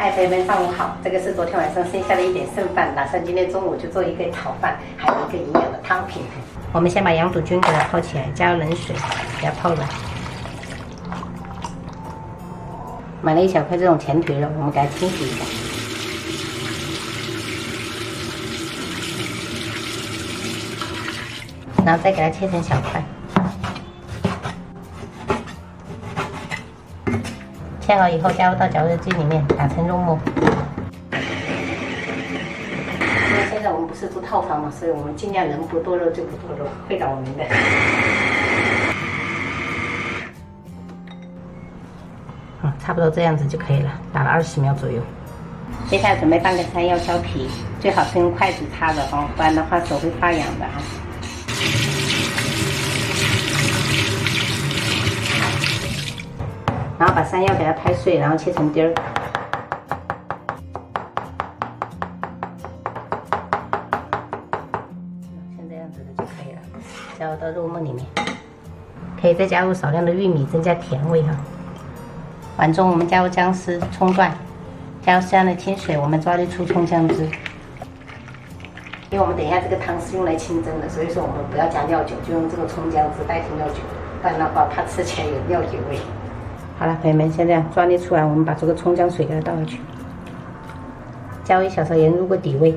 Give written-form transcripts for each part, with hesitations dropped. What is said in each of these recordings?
嗨，朋友们，上午好。这个是昨天晚上剩下的一点剩饭，打算今天中午就做一个炒饭，还有一个营养的汤品。我们先把羊肚菌给它泡起来，加冷水给它泡软。买了一小块这种前腿肉，我们给它清洗一下，然后再给它切成小块。切好以后，加入到绞肉机里面打成肉末。因为现在我们不是住套房嘛，所以我们尽量能不剁肉就不剁肉，会扰民的。差不多这样子就可以了，打了20秒左右。接下来准备半个山药削皮，最好是用筷子插的哦，不然的话手会发痒的啊。然后把山药给它拍碎，然后切成丁儿。像这样子的就可以了，加入到肉末里面，可以再加入少量的玉米，增加甜味哈。碗中我们加入姜丝、葱段，加入适量的清水，我们抓一出葱姜汁。因为我们等一下这个汤是用来清蒸的，所以说我们不要加料酒，就用这个葱姜汁代替料酒，不然的话怕吃起来有料酒味。好了，朋友们，先这样抓捏出来，我们把这个葱姜水给它倒下去，加入1小勺盐入过底味，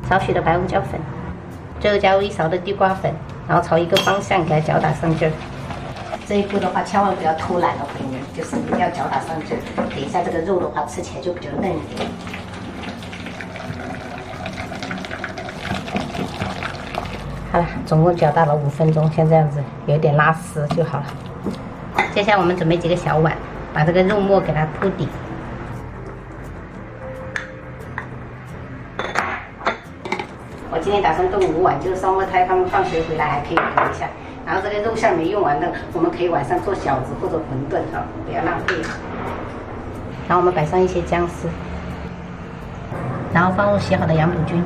少许的白胡椒粉，最后加入1勺的地瓜粉，然后朝一个方向给它搅打上劲儿。这一步的话，千万不要偷懒哦，朋友们，就是一定要搅打上劲儿。等一下这个肉的话，吃起来就比较嫩一点。好了，总共搅打了5分钟，像这样子，有点拉丝就好了。接下来我们准备几个小碗，把这个肉末给它铺底。我今天打算炖5碗，就是双胞胎他们放学回来还可以补一下。然后这个肉馅没用完的，我们可以晚上做饺子或者馄饨啊，不要浪费。然后我们摆上一些姜丝，然后放入洗好的羊肚菌。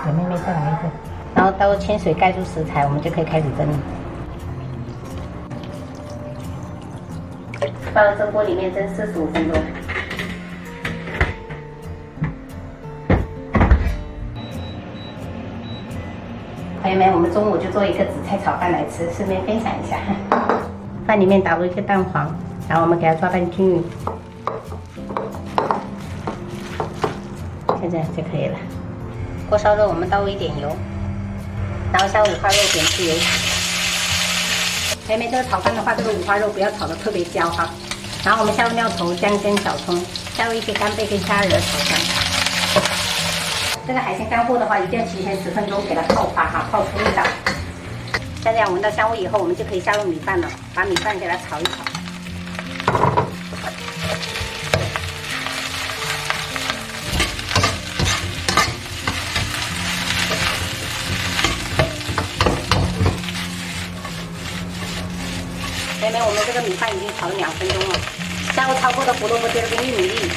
给妹妹再来一个。然后倒入清水盖住食材，我们就可以开始蒸了。放到蒸锅里面蒸45分钟。朋友们，我们中午就做一个紫菜炒饭来吃，顺便分享一下。饭里面打入一个蛋黄，然后我们给它抓拌均匀，像这样就可以了。锅烧热，我们倒入一点油，然后下五花肉点豉油。朋友们，这个炒饭的话，这个五花肉不要炒得特别焦哈。然后我们下入料头、姜跟小葱，下入一些干贝跟虾仁炒香。这个海鲜干货的话，一定要提前10分钟给它泡发哈，泡出味道。像这样闻到香味以后，我们就可以下入米饭了，把米饭给它炒一炒。朋友们，我们这个米饭已经炒了2分钟了，下入超过的胡萝卜丁跟玉米粒，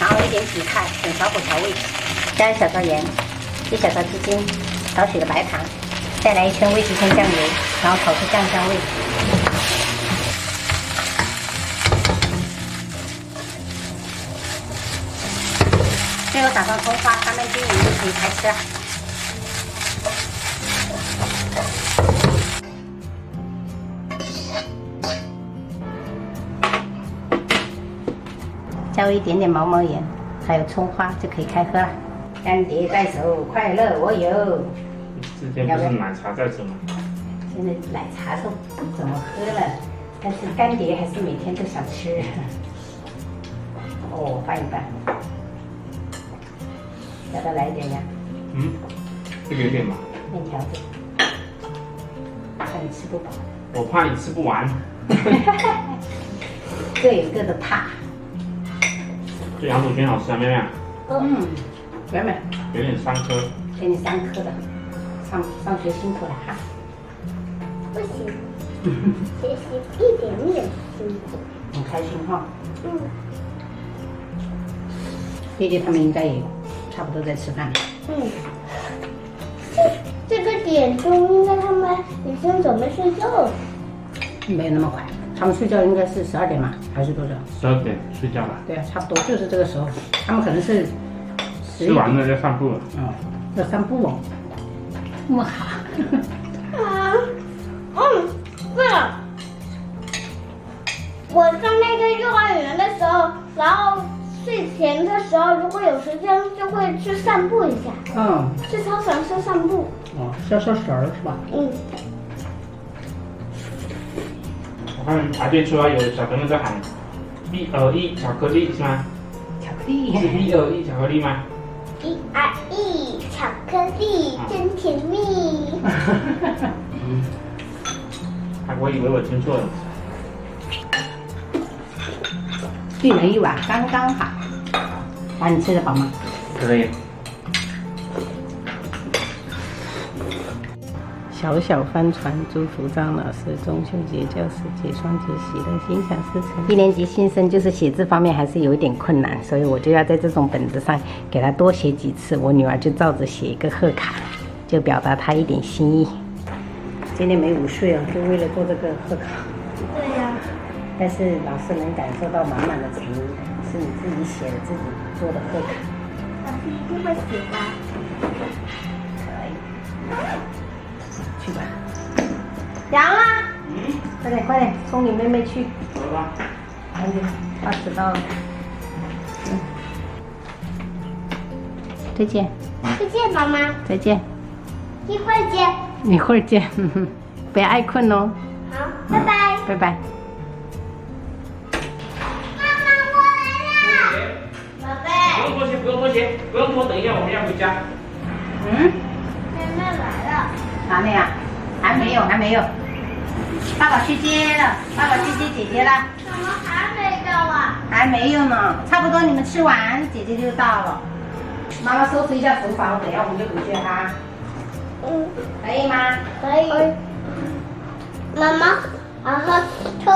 然后一点紫菜，等小火调味。加1小勺盐，1小勺鸡精，少许的白糖，再来1圈味极鲜酱油，然后炒出酱香味。最后撒上葱花，拌拌均匀就可以开吃了。加入一点点毛毛盐，还有葱花就可以开喝了。干爹在手，快乐我有。之前不是奶茶在吃吗？现在奶茶都不怎么喝了，但是干爹还是每天都想吃。哦，拌一拌，要不要来一点呀？这个有点麻。面条子，怕你吃不饱。我怕你吃不完。各有各的怕。这羊肚菌好吃啊，妹妹。妹妹，有点3颗。给你3颗的，上学辛苦了哈。不行，学习一点点辛苦。很开心哈。弟弟他们应该也差不多在吃饭。这个点钟应该他们已经准备睡觉了。没有那么快，他们睡觉应该是12点嘛，还是多少？ 12点睡觉吧。对啊，差不多就是这个时候。他们可能是吃完了要散步了。哦，要散步哦。那么好。对了，我上那个幼儿园的时候，然后睡前的时候，如果有时间就会去散步一下，嗯，去操场上散步。哦，消消食儿是吧？嗯，我看排队出来有小朋友在喊1、2、1巧克力是吗？巧克力。是1、2、1巧克力吗？ 1、2、1巧克力真甜蜜。我以为我听错了。1人1碗刚刚好。啊，你吃得饱吗？可以。小小帆船祝福张老师中秋节教师节双节喜乐心想事成。1年级新生就是写字方面还是有一点困难，所以我就要在这种本子上给他多写几次。我女儿就照着写一个贺卡，就表达她一点心意。今天没午睡哦，就为了做这个贺卡。对呀、但是老师能感受到满满的诚意，是你自己写的、自己做的贺卡。老师一定会喜欢。可以，去吧。凉啊！快点，快点，送你妹妹去。走了吧。赶紧，她迟到了。再见，再见，妈妈，再见，一会儿见。一会儿见，不要爱困哦，好，拜拜。拜拜。妈妈，我来了。宝贝，不用脱鞋，不用脱鞋，不用脱，等一下我们要回家。嗯，妹妹来了。哪里啊？还没有，还没有。爸爸去接了，爸爸去接姐姐了。怎么还没到啊？还没有呢，差不多你们吃完，姐姐就到了。妈妈收拾一下厨房，等一下我们就回去哈，嗯，可以吗？可以。妈妈，然后抽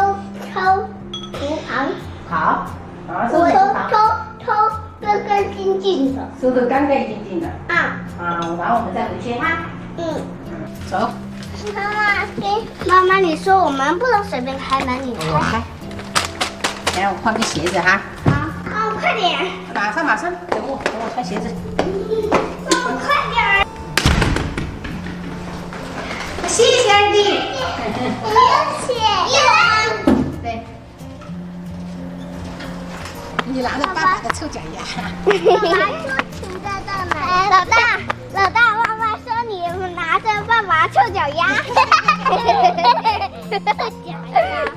厨房，好，妈妈收我拾厨房，抽干干净净的。收得干干净净的。啊，啊，然后我们再回去哈。嗯。走，妈妈，你说我们不能随便开门，你我开。开。来，我换个鞋子哈。好，快点。马上，等我穿鞋子。快点。谢谢安迪。谢谢。对。你拿着爸爸的臭脚丫。爸爸说停在到哪？老大，妈妈说你拿着爸爸臭脚丫。臭脚丫。